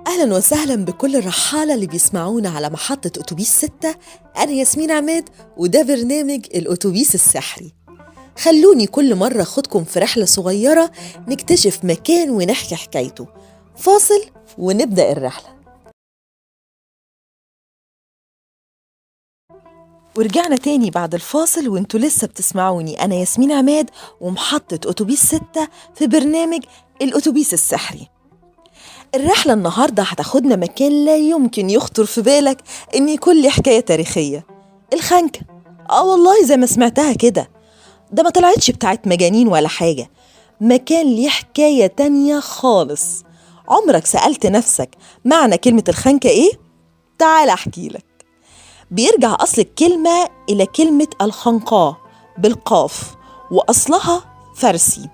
أهلا وسهلا بكل الرحالة اللي بيسمعونا على محطة أتوبيس 6. أنا ياسمين عماد وده برنامج الأتوبيس السحري. خلوني كل مرة أخدكم في رحلة صغيرة نكتشف مكان ونحكي حكايته. فاصل ونبدأ الرحلة. ورجعنا تاني بعد الفاصل وانتوا لسه بتسمعوني. أنا ياسمين عماد ومحطة أتوبيس 6 في برنامج الأتوبيس السحري. الرحلة النهاردة هتاخدنا مكان لا يمكن يخطر في بالك إن يكون ليه حكاية تاريخية. الخنكة. والله زي ما سمعتها كده، ده ما طلعتش بتاعت مجانين ولا حاجة، مكان ليه حكاية تانية خالص. عمرك سألت نفسك معنى كلمة الخنكة إيه؟ تعال أحكي لك. بيرجع أصل الكلمة إلى كلمة الخنقاء بالقاف، وأصلها فارسي،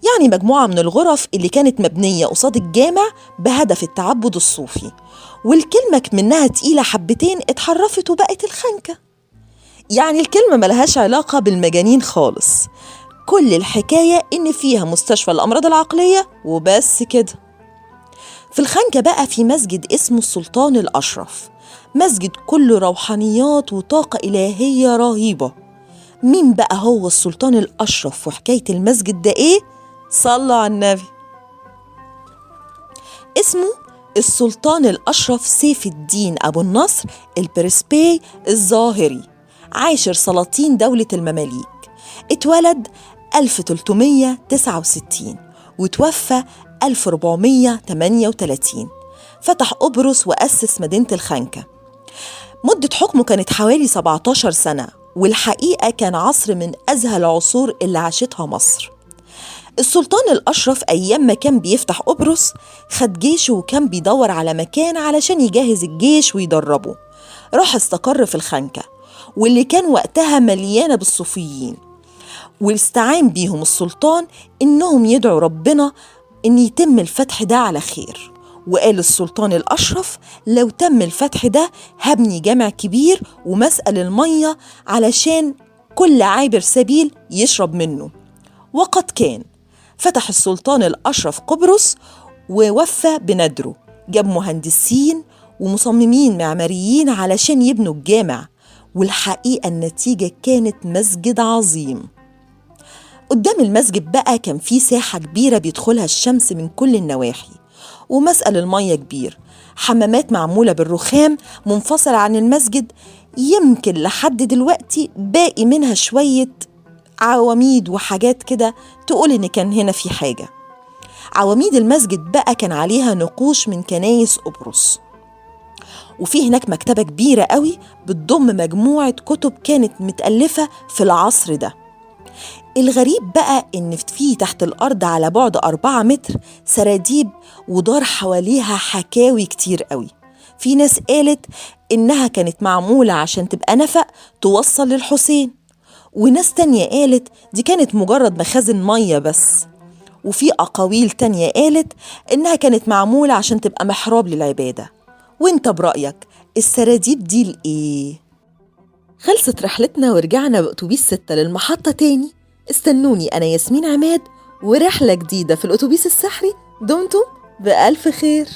يعني مجموعة من الغرف اللي كانت مبنية قصاد الجامع بهدف التعبد الصوفي، والكلمة منها تقيلة حبتين اتحرفت وبقت الخنكة. يعني الكلمة ملهاش علاقة بالمجانين خالص، كل الحكاية إن فيها مستشفى الأمراض العقلية وبس كده. في الخنكة بقى في مسجد اسمه السلطان الأشرف، مسجد كله روحانيات وطاقة إلهية رهيبة. مين بقى هو السلطان الأشرف وحكاية المسجد ده إيه؟ صلوا على النبي. اسمه السلطان الأشرف سيف الدين أبو النصر البرسبي الظاهري، عاشر سلاطين دولة المماليك. اتولد 1369 وتوفى 1438. فتح قبرص وأسس مدينة الخنكة. مدة حكمه كانت حوالي 17 سنة، والحقيقة كان عصر من أزهى العصور اللي عاشتها مصر. السلطان الأشرف أيام ما كان بيفتح قبرص خد جيشه وكان بيدور على مكان علشان يجهز الجيش ويدربه. راح استقر في الخنكة، واللي كان وقتها مليانة بالصوفيين، واستعان بيهم السلطان إنهم يدعوا ربنا إن يتم الفتح ده على خير. وقال السلطان الأشرف لو تم الفتح ده هبني جامع كبير ومسأل المية علشان كل عابر سبيل يشرب منه. وقد كان. فتح السلطان الأشرف قبرص ووفى بندره، جاب مهندسين ومصممين معماريين علشان يبنوا الجامع، والحقيقة النتيجة كانت مسجد عظيم. قدام المسجد بقى كان في ساحة كبيرة بيدخلها الشمس من كل النواحي، ومسأل المية كبير، حمامات معمولة بالرخام منفصلة عن المسجد، يمكن لحد دلوقتي باقي منها شوية عواميد وحاجات كده تقول إن كان هنا في حاجة. عواميد المسجد بقى كان عليها نقوش من كنايس قبرص، وفي هناك مكتبة كبيرة قوي بتضم مجموعة كتب كانت متألفة في العصر ده. الغريب بقى إن في تحت الأرض على بعد 4 متر سراديب ودار حواليها حكاوي كتير قوي. في ناس قالت إنها كانت معمولة عشان تبقى نفق توصل للحسين، وناس تانية قالت دي كانت مجرد مخازن مية بس، وفي أقاويل تانية قالت إنها كانت معمولة عشان تبقى محراب للعبادة. وانت برأيك السراديب دي لإيه؟ خلصت رحلتنا ورجعنا بأتوبيس 6 للمحطة تاني. استنوني أنا ياسمين عماد ورحلة جديدة في الأتوبيس السحري. دمتم بألف خير.